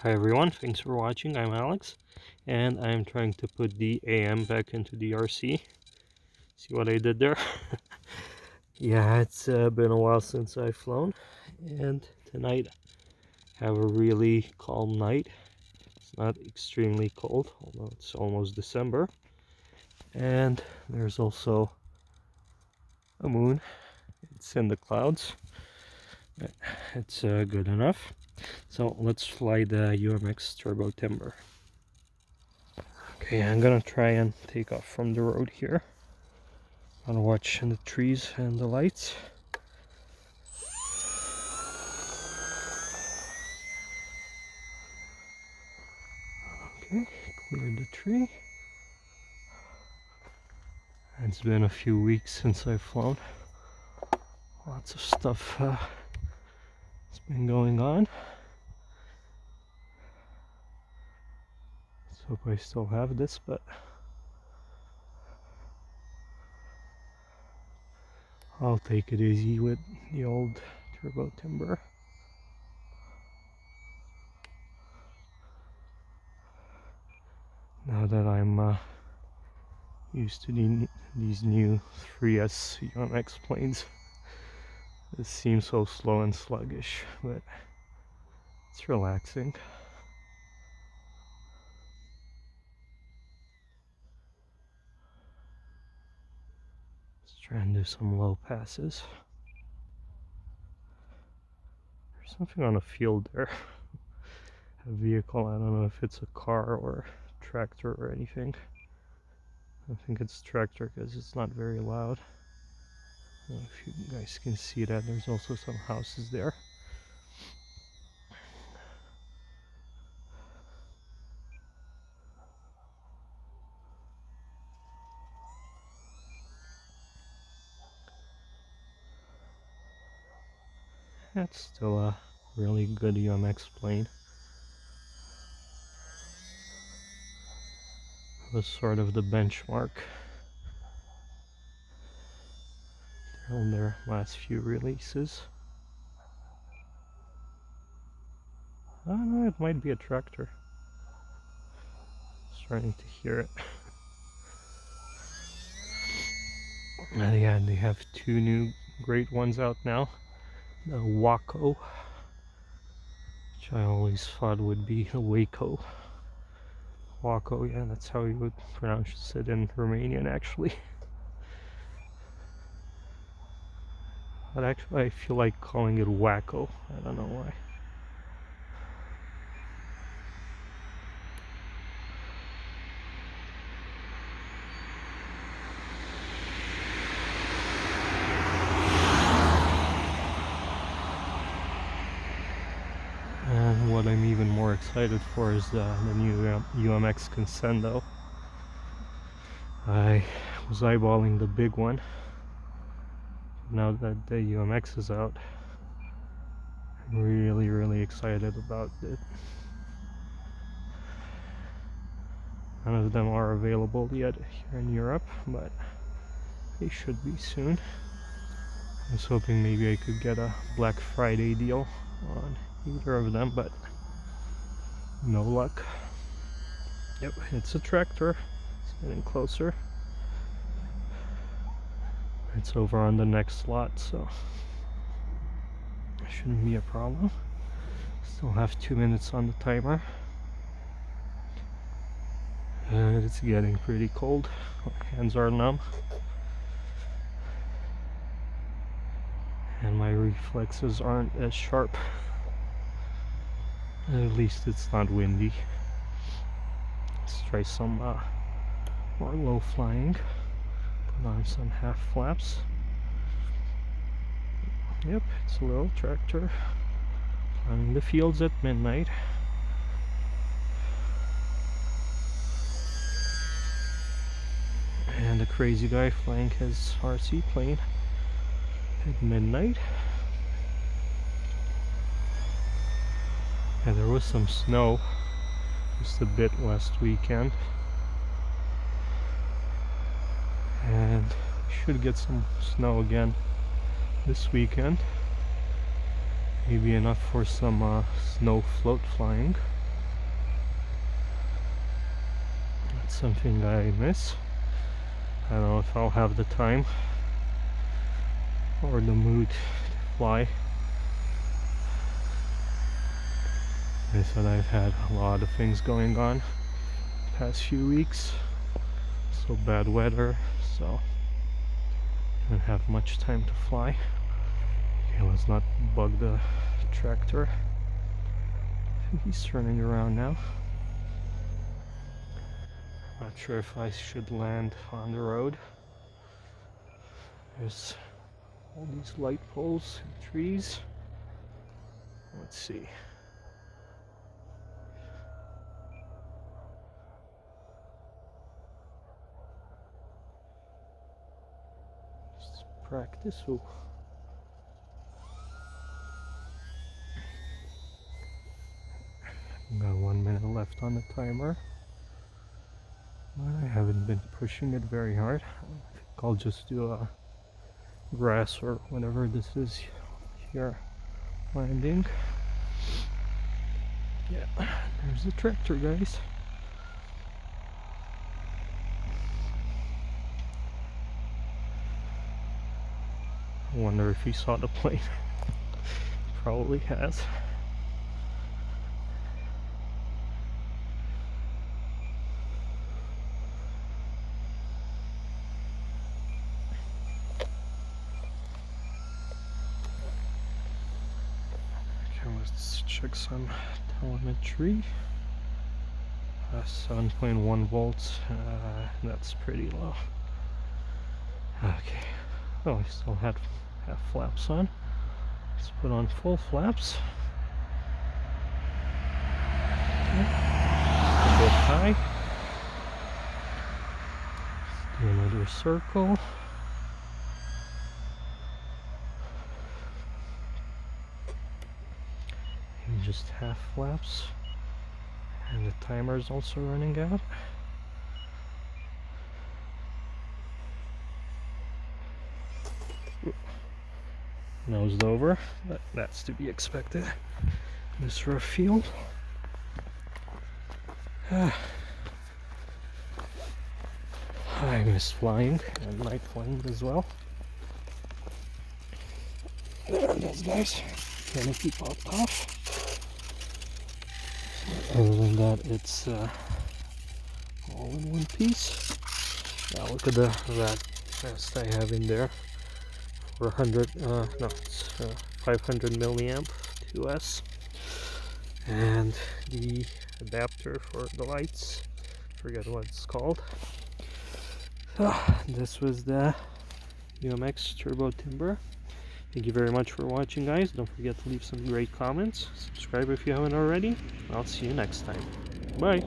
Hi everyone, thanks for watching. I'm Alex, and I'm trying to put the AM back into the RC. See what I did there? Yeah, it's been a while since I've flown, and tonight have a really calm night. It's not extremely cold, although it's almost December. And there's also a moon. It's in the clouds. It's good enough. So let's fly the UMX Turbo Timber. Okay, I'm gonna try and take off from the road here. I'm gonna watch the trees and the lights. Okay, cleared the tree. It's been a few weeks since I've flown. Lots of stuff has been going on. Let's hope I still have this, but I'll take it easy with the old Turbo Timber. Now that I'm used to these new 3S UMX planes, it seems so slow and sluggish, but it's relaxing. Let's try and do some low passes. There's something on a field there. A vehicle, I don't know if it's a car or tractor or anything. I think it's tractor because it's not very loud. I don't know if you guys can see that. There's also some houses there. That's still a really good UMX plane. It was sort of the benchmark on their last few releases. I don't know, it might be a tractor. Starting to hear it. Yeah, they have two new great ones out now. The Waco, which I always thought would be a Waco. Waco, yeah, that's how you would pronounce it in Romanian actually. But actually I feel like calling it Wacko. I don't know why. And what I'm even more excited for is the new UMX Consendo. I was eyeballing the big one. Now that the UMX is out, I'm really excited about it. None of them are available yet here in Europe, but they should be soon. I was hoping maybe I could get a Black Friday deal on either of them, but no luck. Yep, it's a tractor. It's getting closer. It's over on the next lot, so shouldn't be a problem. Still have 2 minutes on the timer. And it's getting pretty cold. My hands are numb. And my reflexes aren't as sharp. At least it's not windy. Let's try some more low flying. Put on some half flaps. Yep, it's a little tractor. Plowing the fields at midnight. And a crazy guy flying his RC plane at midnight. And there was some snow just a bit last weekend, and we should get some snow again this weekend. Maybe enough for some snow float flying. something I miss. I don't know if I'll have the time or the mood to fly. I said I've had a lot of things going on the past few weeks. So bad weather, so I don't have much time to fly. Okay, let's not bug the tractor. I think he's turning around now. Not sure if I should land on the road. There's all these light poles and trees. Let's see. Just practice. Ooh. Got 1 minute left on the timer. But I haven't been pushing it very hard. I think I'll just do a grass or whatever this is here landing. Yeah, there's the tractor, guys. I wonder if he saw the plane. Probably has. Okay, let's check some telemetry. 7.1 volts. That's pretty low. Okay. Oh, I still had half flaps on. Let's put on full flaps. Okay. A bit high. Let's do another circle. And just half flaps. And the timer is also running out. Nosed over, but that's to be expected. This rough field. I miss flying and night flying as well. There it is, guys. Canopy popped off. Other than that, it's all in one piece. Now look at that nest I have in there. 400, no, it's 500 milliamp 2S, and the adapter for the lights. Forget what it's called. This was the UMX Turbo Timber. Thank you very much for watching, guys. Don't forget to leave some great comments. Subscribe if you haven't already. I'll see you next time. Bye.